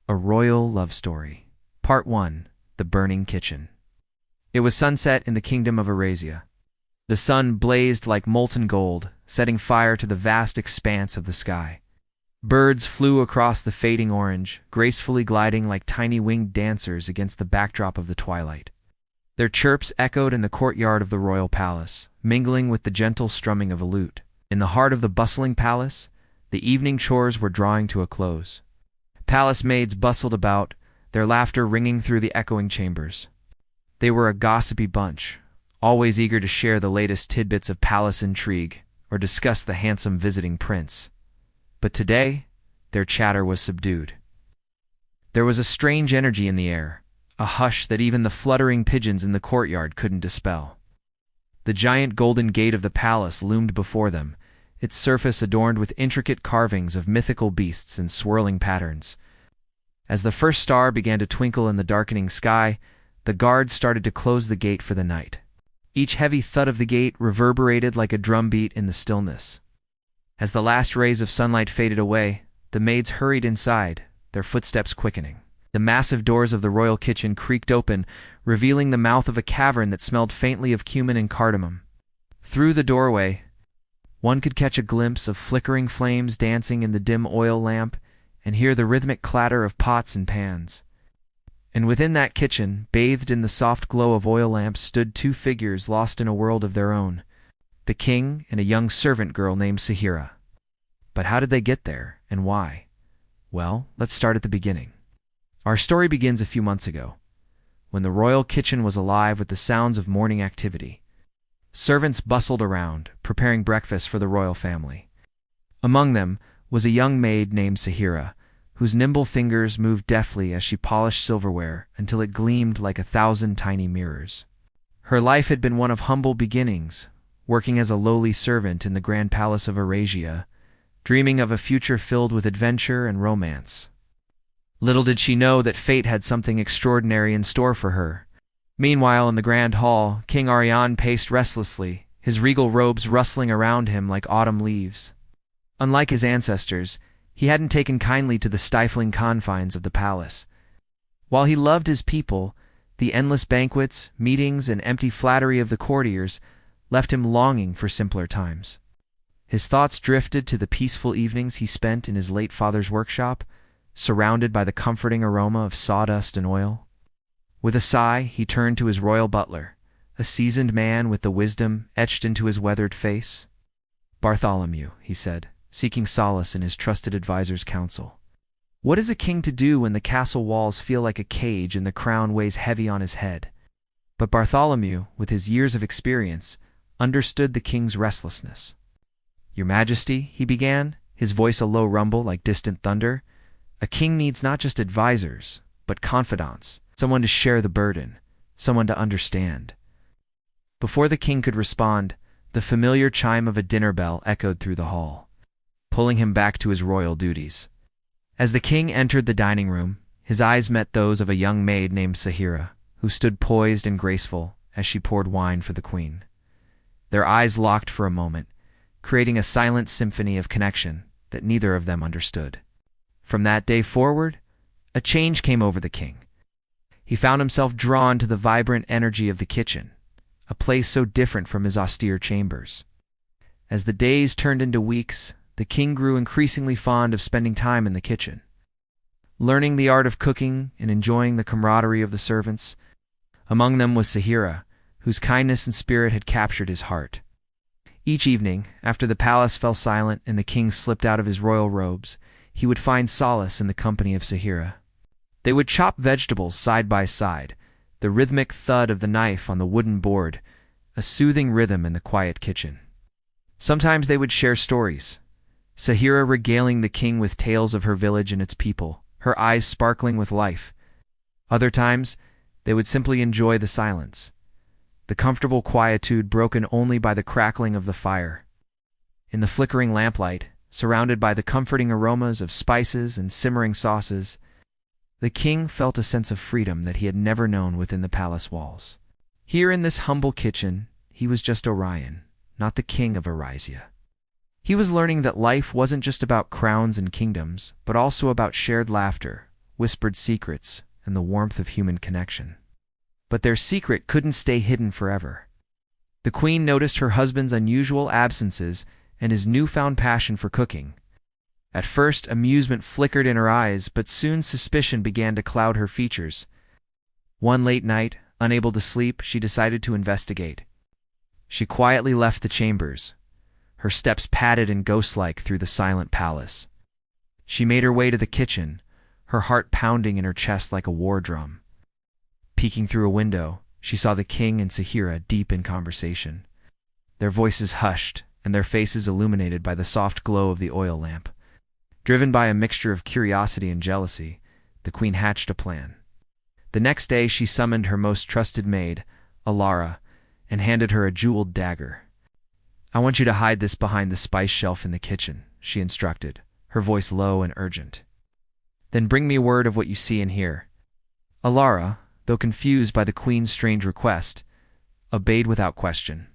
A Royal Love Story. Part 1. The Burning Kitchen. It was sunset in the kingdom of Eurasia. The sun blazed like molten gold, setting fire to the vast expanse of the sky. Birds flew across the fading orange, gracefully gliding like tiny winged dancers against the backdrop of the twilight. Their chirps echoed in the courtyard of the royal palace, mingling with the gentle strumming of a lute. In the heart of the bustling palace, the evening chores were drawing to a close. Palace maids bustled about, their laughter ringing through the echoing chambers. They were a gossipy bunch, always eager to share the latest tidbits of palace intrigue or discuss the handsome visiting prince. But today, their chatter was subdued. There was a strange energy in the air, a hush that even the fluttering pigeons in the courtyard couldn't dispel. The giant golden gate of the palace loomed before them, its surface adorned with intricate carvings of mythical beasts and swirling patterns. As the first star began to twinkle in the darkening sky, the guards started to close the gate for the night. Each heavy thud of the gate reverberated like a drumbeat in the stillness. As the last rays of sunlight faded away, the maids hurried inside, their footsteps quickening. The massive doors of the royal kitchen creaked open, revealing the mouth of a cavern that smelled faintly of cumin and cardamom. Through the doorway, one could catch a glimpse of flickering flames dancing in the dim oil lamp and hear the rhythmic clatter of pots and pans. And within that kitchen, bathed in the soft glow of oil lamps, stood two figures lost in a world of their own, the king and a young servant girl named Sahira. But how did they get there, and why? Well, let's start at the beginning. Our story begins a few months ago, when the royal kitchen was alive with the sounds of morning activity. Servants bustled around, preparing breakfast for the royal family. Among them was a young maid named Sahira, whose nimble fingers moved deftly as she polished silverware until it gleamed like 1,000 tiny mirrors. Her life had been one of humble beginnings, working as a lowly servant in the grand palace of Eurasia, dreaming of a future filled with adventure and romance. Little did she know that fate had something extraordinary in store for her. Meanwhile, in the grand hall, King Ariane paced restlessly, his regal robes rustling around him like autumn leaves. Unlike his ancestors, he hadn't taken kindly to the stifling confines of the palace. While he loved his people, the endless banquets, meetings, and empty flattery of the courtiers left him longing for simpler times. His thoughts drifted to the peaceful evenings he spent in his late father's workshop, surrounded by the comforting aroma of sawdust and oil. With a sigh, he turned to his royal butler, a seasoned man with the wisdom etched into his weathered face. "Bartholomew," he said, seeking solace in his trusted advisor's counsel. "What is a king to do when the castle walls feel like a cage and the crown weighs heavy on his head?" But Bartholomew, with his years of experience, understood the king's restlessness. "Your Majesty," he began, his voice a low rumble like distant thunder, "a king needs not just advisors, but confidants, someone to share the burden, someone to understand." Before the king could respond, the familiar chime of a dinner bell echoed through the hall, pulling him back to his royal duties. As the king entered the dining room, his eyes met those of a young maid named Sahira, who stood poised and graceful as she poured wine for the queen. Their eyes locked for a moment, creating a silent symphony of connection that neither of them understood. From that day forward, a change came over the king. He found himself drawn to the vibrant energy of the kitchen, a place so different from his austere chambers. As the days turned into weeks, the king grew increasingly fond of spending time in the kitchen, learning the art of cooking and enjoying the camaraderie of the servants. Among them was Sahira, whose kindness and spirit had captured his heart. Each evening, after the palace fell silent and the king slipped out of his royal robes, he would find solace in the company of Sahira. They would chop vegetables side by side, the rhythmic thud of the knife on the wooden board, a soothing rhythm in the quiet kitchen. Sometimes they would share stories, Sahira regaling the king with tales of her village and its people, her eyes sparkling with life. Other times, they would simply enjoy the silence, the comfortable quietude broken only by the crackling of the fire. In the flickering lamplight, surrounded by the comforting aromas of spices and simmering sauces, the king felt a sense of freedom that he had never known within the palace walls. Here in this humble kitchen, he was just Orion, not the king of Eurasia. He was learning that life wasn't just about crowns and kingdoms, but also about shared laughter, whispered secrets, and the warmth of human connection. But their secret couldn't stay hidden forever. The queen noticed her husband's unusual absences and his newfound passion for cooking. At first, amusement flickered in her eyes, but soon suspicion began to cloud her features. One late night, unable to sleep, she decided to investigate. She quietly left the chambers, her steps padded and ghost-like through the silent palace. She made her way to the kitchen, her heart pounding in her chest like a war drum. Peeking through a window, she saw the king and Sahira deep in conversation. Their voices hushed, and their faces illuminated by the soft glow of the oil lamp. Driven by a mixture of curiosity and jealousy, the queen hatched a plan. The next day she summoned her most trusted maid, Alara, and handed her a jeweled dagger. "I want you to hide this behind the spice shelf in the kitchen," she instructed, her voice low and urgent. "Then bring me word of what you see and hear." Alara, though confused by the queen's strange request, obeyed without question.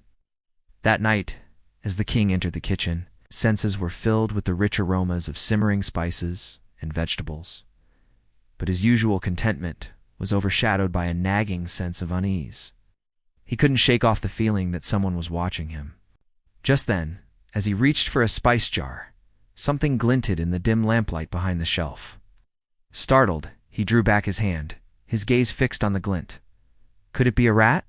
That night, as the king entered the kitchen, senses were filled with the rich aromas of simmering spices and vegetables. But his usual contentment was overshadowed by a nagging sense of unease. He couldn't shake off the feeling that someone was watching him. Just then, as he reached for a spice jar, something glinted in the dim lamplight behind the shelf. Startled, he drew back his hand, his gaze fixed on the glint. Could it be a rat?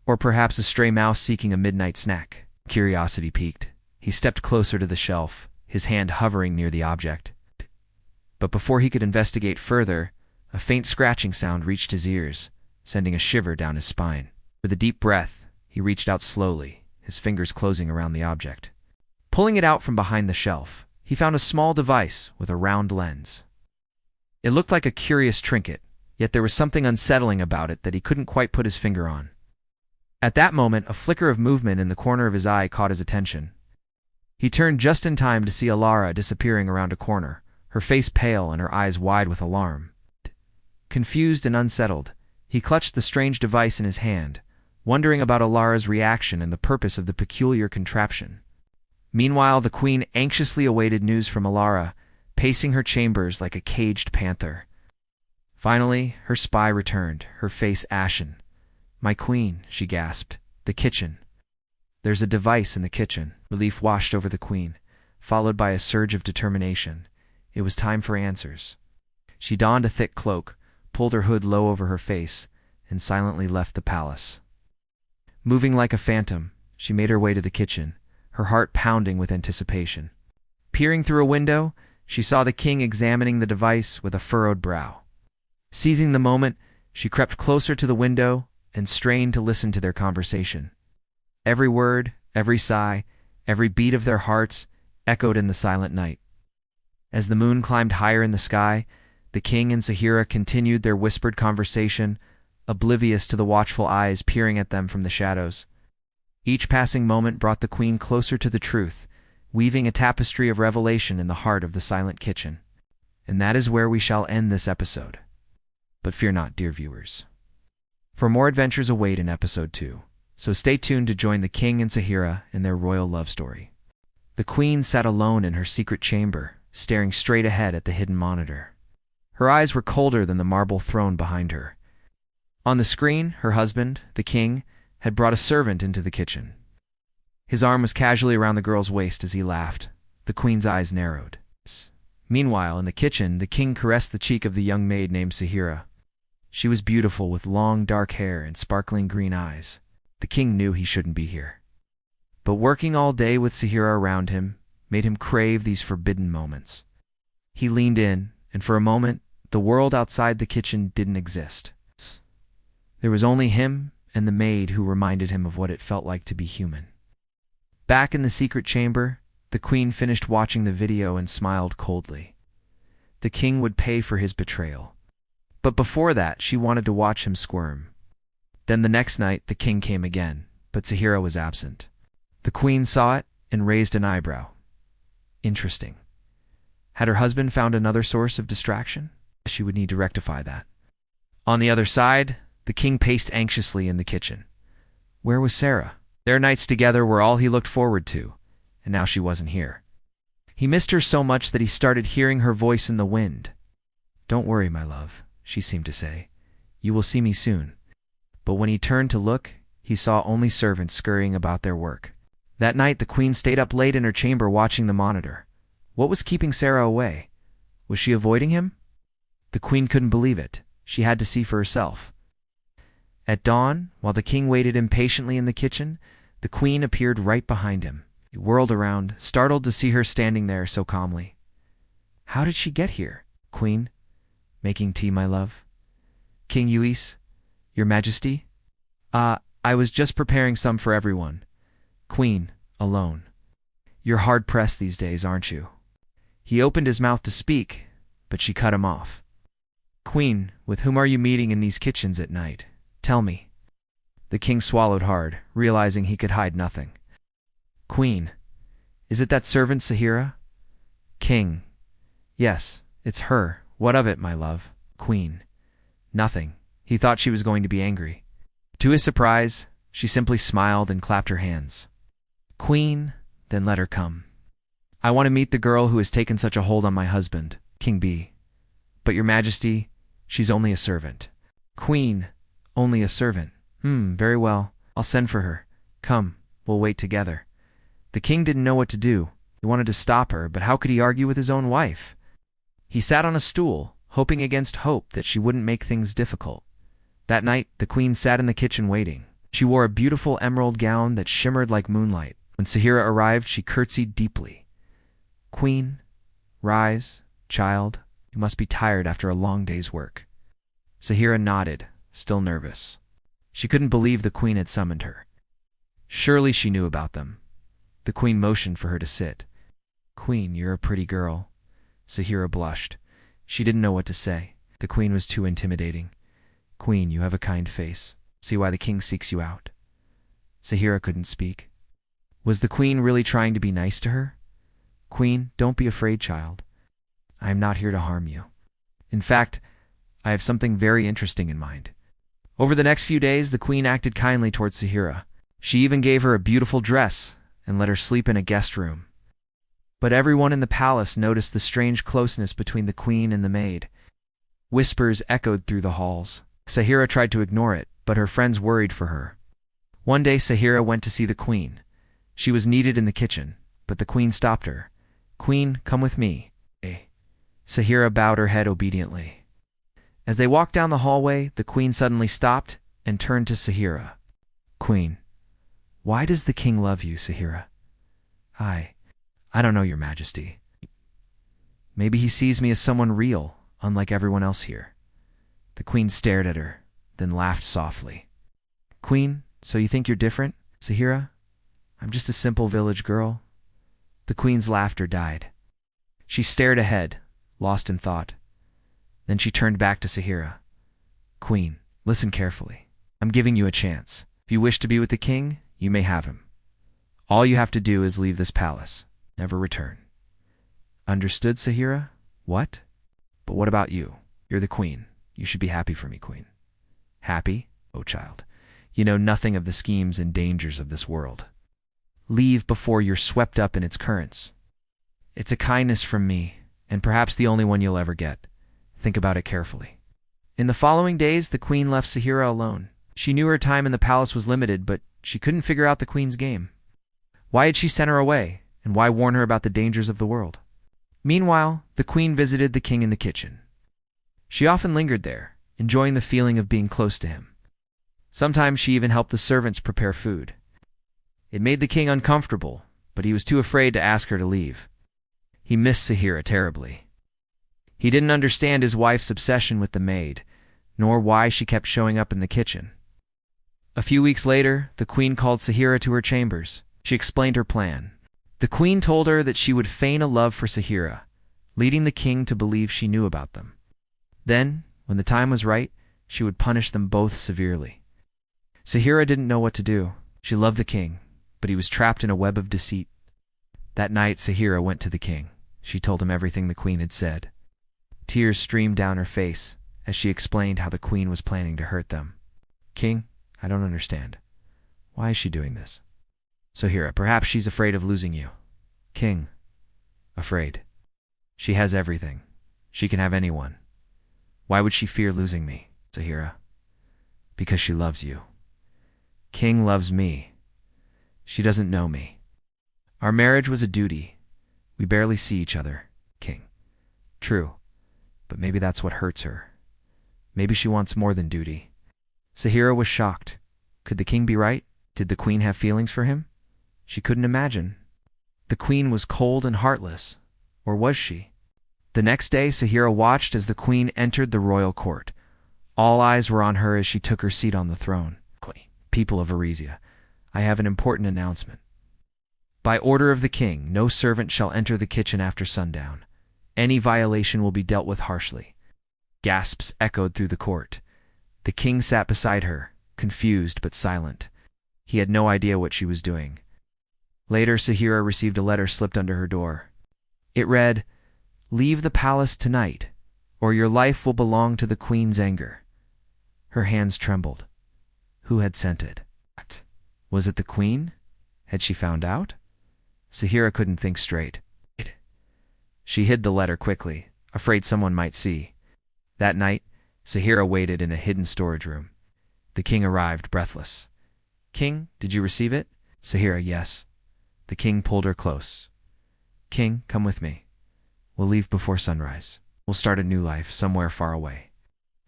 Or perhaps a stray mouse seeking a midnight snack? Curiosity piqued. He stepped closer to the shelf, his hand hovering near the object. But before he could investigate further, a faint scratching sound reached his ears, sending a shiver down his spine. With a deep breath, he reached out slowly, his fingers closing around the object. Pulling it out from behind the shelf, he found a small device with a round lens. It looked like a curious trinket, yet there was something unsettling about it that he couldn't quite put his finger on. At that moment, a flicker of movement in the corner of his eye caught his attention. He turned just in time to see Alara disappearing around a corner, her face pale and her eyes wide with alarm. Confused and unsettled, he clutched the strange device in his hand, wondering about Alara's reaction and the purpose of the peculiar contraption. Meanwhile, the queen anxiously awaited news from Alara, pacing her chambers like a caged panther. Finally, her spy returned, her face ashen. "My queen," she gasped, "the kitchen." "There's a device in the kitchen." Relief washed over the queen, followed by a surge of determination. It was time for answers. She donned a thick cloak, pulled her hood low over her face, and silently left the palace. Moving like a phantom, she made her way to the kitchen, her heart pounding with anticipation. Peering through a window, she saw the king examining the device with a furrowed brow. Seizing the moment, she crept closer to the window and strained to listen to their conversation. Every word, every sigh, every beat of their hearts echoed in the silent night. As the moon climbed higher in the sky, the king and Sahira continued their whispered conversation, oblivious to the watchful eyes peering at them from the shadows. Each passing moment brought the queen closer to the truth, weaving a tapestry of revelation in the heart of the silent kitchen. And that is where we shall end this episode. But fear not, dear viewers. For more adventures await in episode 2, so stay tuned to join the king and Sahira in their royal love story. The queen sat alone in her secret chamber, staring straight ahead at the hidden monitor. Her eyes were colder than the marble throne behind her. On the screen, her husband, the king, had brought a servant into the kitchen. His arm was casually around the girl's waist as he laughed. The queen's eyes narrowed. Meanwhile, in the kitchen, the king caressed the cheek of the young maid named Sahira. She was beautiful with long, dark hair and sparkling green eyes. The king knew he shouldn't be here. But working all day with Sahira around him made him crave these forbidden moments. He leaned in, and for a moment, the world outside the kitchen didn't exist. There was only him and the maid who reminded him of what it felt like to be human. Back in the secret chamber, the queen finished watching the video and smiled coldly. The king would pay for his betrayal. But before that, she wanted to watch him squirm. Then the next night, the king came again, but Sahira was absent. The queen saw it and raised an eyebrow. Interesting. Had her husband found another source of distraction? She would need to rectify that. On the other side, the king paced anxiously in the kitchen. Where was Sarah? Their nights together were all he looked forward to, and now she wasn't here. He missed her so much that he started hearing her voice in the wind. "Don't worry, my love," she seemed to say. "You will see me soon." But when he turned to look, he saw only servants scurrying about their work. That night the queen stayed up late in her chamber watching the monitor. What was keeping Sarah away? Was she avoiding him? The queen couldn't believe it. She had to see for herself. At dawn, while the king waited impatiently in the kitchen, the queen appeared right behind him. He whirled around, startled to see her standing there so calmly. "How did she get here, Queen?" "Making tea, my love." "King Uis, your majesty?" I was just preparing some for everyone." "Queen, alone. You're hard-pressed these days, aren't you?" He opened his mouth to speak, but she cut him off. "Queen, with whom are you meeting in these kitchens at night? Tell me." The king swallowed hard, realizing he could hide nothing. "Queen, is it that servant Sahira?" "King, yes, it's her. What of it, my love?" "Queen, nothing." He thought she was going to be angry. To his surprise, she simply smiled and clapped her hands. "Queen, then let her come. I want to meet the girl who has taken such a hold on my husband, King B. But your majesty, she's only a servant." "Queen, only a servant. Very well. I'll send for her. Come, we'll wait together." The king didn't know what to do. He wanted to stop her, but how could he argue with his own wife? He sat on a stool, hoping against hope that she wouldn't make things difficult. That night, the queen sat in the kitchen waiting. She wore a beautiful emerald gown that shimmered like moonlight. When Sahira arrived, she curtsied deeply. "Queen, rise, child. You must be tired after a long day's work." Sahira nodded, still nervous. She couldn't believe the queen had summoned her. Surely she knew about them. The queen motioned for her to sit. "Queen, you're a pretty girl." Sahira blushed. She didn't know what to say. The queen was too intimidating. "Queen, you have a kind face. See why the king seeks you out." Sahira couldn't speak. Was the queen really trying to be nice to her? "Queen, don't be afraid, child. I am not here to harm you. In fact, I have something very interesting in mind." Over the next few days, the queen acted kindly towards Sahira. She even gave her a beautiful dress and let her sleep in a guest room. But everyone in the palace noticed the strange closeness between the queen and the maid. Whispers echoed through the halls. Sahira tried to ignore it, but her friends worried for her. One day Sahira went to see the queen. She was needed in the kitchen, but the queen stopped her. "Queen, come with me." Sahira bowed her head obediently. As they walked down the hallway, the queen suddenly stopped and turned to Sahira. "Queen, why does the king love you, Sahira?" I don't know, your majesty. Maybe he sees me as someone real, unlike everyone else here." The queen stared at her, then laughed softly. "Queen, so you think you're different, Sahira? I'm just a simple village girl." The queen's laughter died. She stared ahead, lost in thought. Then she turned back to Sahira. "Queen, listen carefully. I'm giving you a chance. If you wish to be with the king, you may have him. All you have to do is leave this palace. Never return." "Understood, Sahira? What? But what about you? You're the queen. You should be happy for me, queen." "Happy? Oh, child. You know nothing of the schemes and dangers of this world. Leave before you're swept up in its currents. It's a kindness from me, and perhaps the only one you'll ever get. Think about it carefully." In the following days, the queen left Sahira alone. She knew her time in the palace was limited, but she couldn't figure out the queen's game. Why had she sent her away, and why warn her about the dangers of the world? Meanwhile, the queen visited the king in the kitchen. She often lingered there, enjoying the feeling of being close to him. Sometimes she even helped the servants prepare food. It made the king uncomfortable, but he was too afraid to ask her to leave. He missed Sahira terribly. He didn't understand his wife's obsession with the maid, nor why she kept showing up in the kitchen. A few weeks later, the queen called Sahira to her chambers. She explained her plan. The queen told her that she would feign a love for Sahira, leading the king to believe she knew about them. Then, when the time was right, she would punish them both severely. Sahira didn't know what to do. She loved the king, but he was trapped in a web of deceit. That night, Sahira went to the king. She told him everything the queen had said. Tears streamed down her face as she explained how the queen was planning to hurt them. "King, I don't understand. Why is she doing this?" "Sahira, perhaps she's afraid of losing you." "King, afraid? She has everything. She can have anyone. Why would she fear losing me, Sahira? Because she loves you. King loves me. She doesn't know me. Our marriage was a duty. We barely see each other, King. True, but maybe that's what hurts her. Maybe she wants more than duty. Sahira was shocked. Could the king be right? Did the queen have feelings for him? She couldn't imagine. The queen was cold and heartless. Or was she? The next day, Sahira watched as the queen entered the royal court. All eyes were on her as she took her seat on the throne. People of Aresia, I have an important announcement. By order of the king, no servant shall enter the kitchen after sundown. Any violation will be dealt with harshly. Gasps echoed through the court. The king sat beside her, confused but silent. He had no idea what she was doing. Later, Sahira received a letter slipped under her door. It read, "Leave the palace tonight, or your life will belong to the queen's anger." Her hands trembled. Who had sent it? Was it the queen? Had she found out? Sahira couldn't think straight. She hid the letter quickly, afraid someone might see. That night, Sahira waited in a hidden storage room. The king arrived, breathless. "King, did you receive it?" Sahira, "Yes." The king pulled her close. "King, come with me. We'll leave before sunrise. We'll start a new life somewhere far away."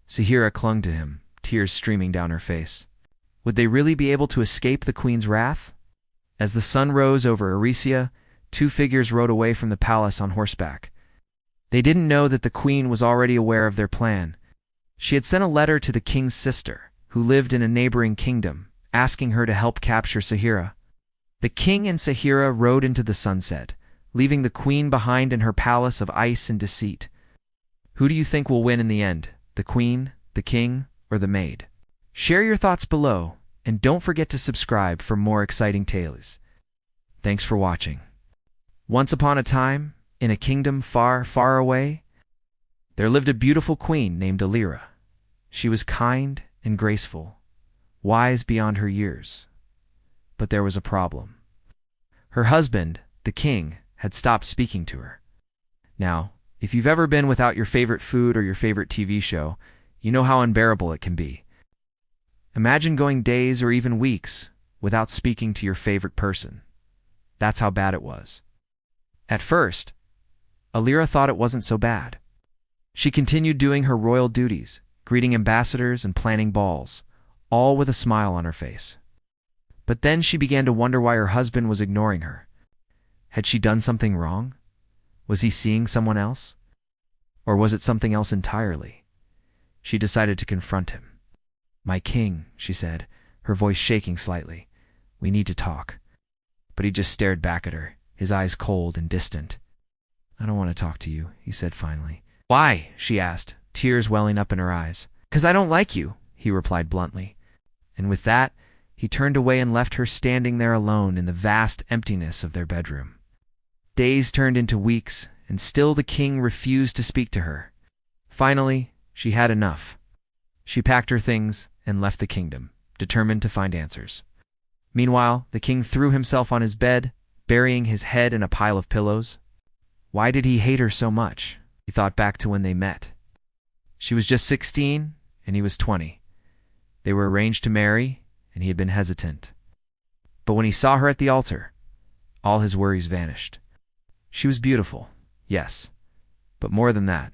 Sahira clung to him, tears streaming down her face. Would they really be able to escape the queen's wrath? As the sun rose over Aresia, two figures rode away from the palace on horseback. They didn't know that the queen was already aware of their plan. She had sent a letter to the king's sister, who lived in a neighboring kingdom, asking her to help capture Sahira. The king and Sahira rode into the sunset, leaving the queen behind in her palace of ice and deceit. Who do you think will win in the end? The queen, the king, or the maid? Share your thoughts below, and don't forget to subscribe for more exciting tales. Thanks for watching. Once upon a time, in a kingdom far, far away, there lived a beautiful queen named Alira. She was kind and graceful, wise beyond her years. But there was a problem. Her husband, the king, had stopped speaking to her. Now, if you've ever been without your favorite food or your favorite TV show, you know how unbearable it can be. Imagine going days or even weeks without speaking to your favorite person. That's how bad it was. At first, Alira thought it wasn't so bad. She continued doing her royal duties, greeting ambassadors and planning balls, all with a smile on her face. But then she began to wonder why her husband was ignoring her. Had she done something wrong? Was he seeing someone else? Or was it something else entirely? She decided to confront him. "My king," she said, her voice shaking slightly. "We need to talk." But he just stared back at her, his eyes cold and distant. "I don't want to talk to you," he said finally. "Why?" she asked, tears welling up in her eyes. "'Cause I don't like you," he replied bluntly. And with that, he turned away and left her standing there alone in the vast emptiness of their bedroom. Days turned into weeks, and still the king refused to speak to her. Finally, she had enough. She packed her things and left the kingdom, determined to find answers. Meanwhile, the king threw himself on his bed, burying his head in a pile of pillows. Why did he hate her so much? He thought back to when they met. She was just 16, and he was 20. They were arranged to marry, and he had been hesitant. But when he saw her at the altar, all his worries vanished. She was beautiful, yes, but more than that.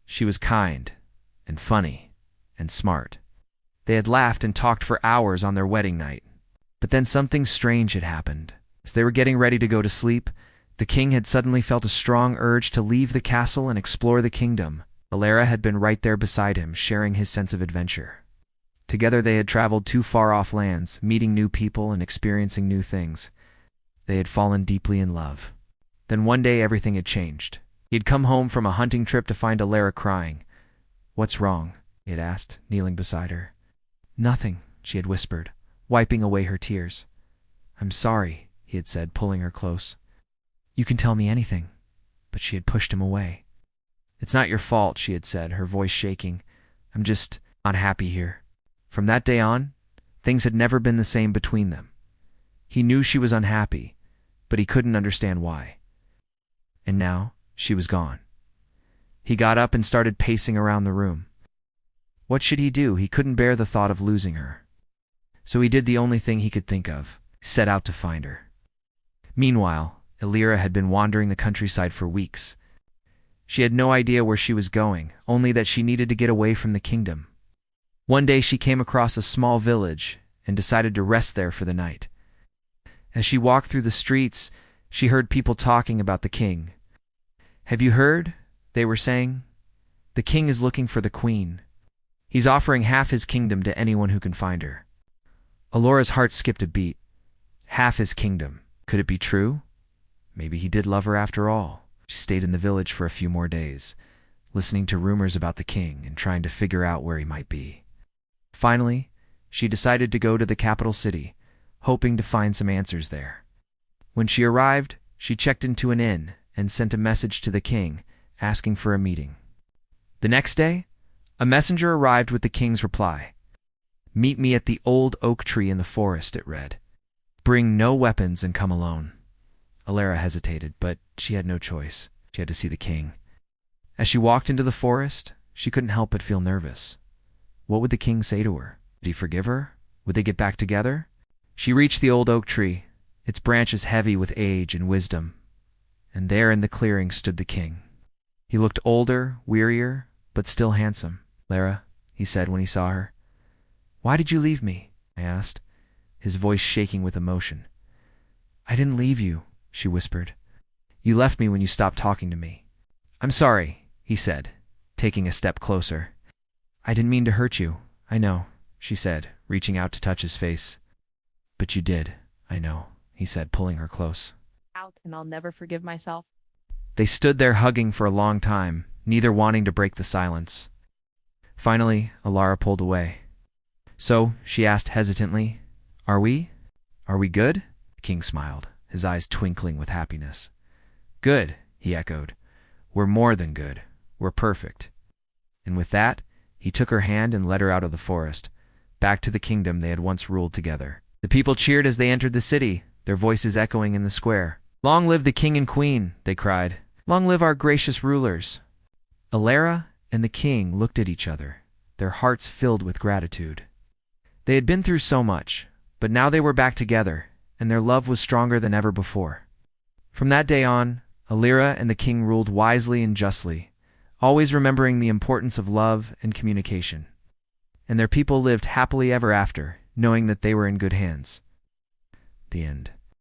She was kind, and funny, and smart. They had laughed and talked for hours on their wedding night. But then something strange had happened. As they were getting ready to go to sleep, the king had suddenly felt a strong urge to leave the castle and explore the kingdom. Alira had been right there beside him, sharing his sense of adventure. Together they had traveled to far-off lands, meeting new people and experiencing new things. They had fallen deeply in love. Then one day everything had changed. He had come home from a hunting trip to find Alira crying. "What's wrong?" he had asked, kneeling beside her. "Nothing," she had whispered, wiping away her tears. "I'm sorry," he had said, pulling her close. "You can tell me anything." But she had pushed him away. "It's not your fault," she had said, her voice shaking. "I'm just unhappy here." From that day on, things had never been the same between them. He knew she was unhappy, but he couldn't understand why. And now, she was gone. He got up and started pacing around the room. What should he do? He couldn't bear the thought of losing her. So he did the only thing he could think of, set out to find her. Meanwhile, Elira had been wandering the countryside for weeks. She had no idea where she was going, only that she needed to get away from the kingdom. One day she came across a small village and decided to rest there for the night. As she walked through the streets, she heard people talking about the king. "Have you heard?" they were saying. "The king is looking for the queen. He's offering half his kingdom to anyone who can find her." Alora's heart skipped a beat. Half his kingdom. Could it be true? Maybe he did love her after all. She stayed in the village for a few more days, listening to rumors about the king and trying to figure out where he might be. Finally, she decided to go to the capital city, hoping to find some answers there. When she arrived, she checked into an inn and sent a message to the king, asking for a meeting. The next day, a messenger arrived with the king's reply. "Meet me at the old oak tree in the forest," it read. "Bring no weapons and come alone." Alara hesitated, but she had no choice. She had to see the king. As she walked into the forest, she couldn't help but feel nervous. What would the king say to her? Would he forgive her? Would they get back together? She reached the old oak tree, its branches heavy with age and wisdom. And there in the clearing stood the king. He looked older, wearier, but still handsome. "Lara," he said when he saw her. "Why did you leave me?" I asked, his voice shaking with emotion. "I didn't leave you," she whispered. "You left me when you stopped talking to me." "I'm sorry," he said, taking a step closer. "I didn't mean to hurt you, I know," she said, reaching out to touch his face. "But you did, I know," he said, pulling her close. Out, and I'll never forgive myself. They stood there hugging for a long time, neither wanting to break the silence. Finally, Alara pulled away. "So," she asked hesitantly, Are we good?" The king smiled, his eyes twinkling with happiness. "Good," he echoed. "We're more than good. We're perfect." And with that, he took her hand and led her out of the forest, back to the kingdom they had once ruled together. The people cheered as they entered the city, their voices echoing in the square. "Long live the king and queen," they cried. "Long live our gracious rulers." Alara and the king looked at each other, their hearts filled with gratitude. They had been through so much, but now they were back together, and their love was stronger than ever before. From that day on, Alara and the king ruled wisely and justly, always remembering the importance of love and communication. And their people lived happily ever after, knowing that they were in good hands. The end.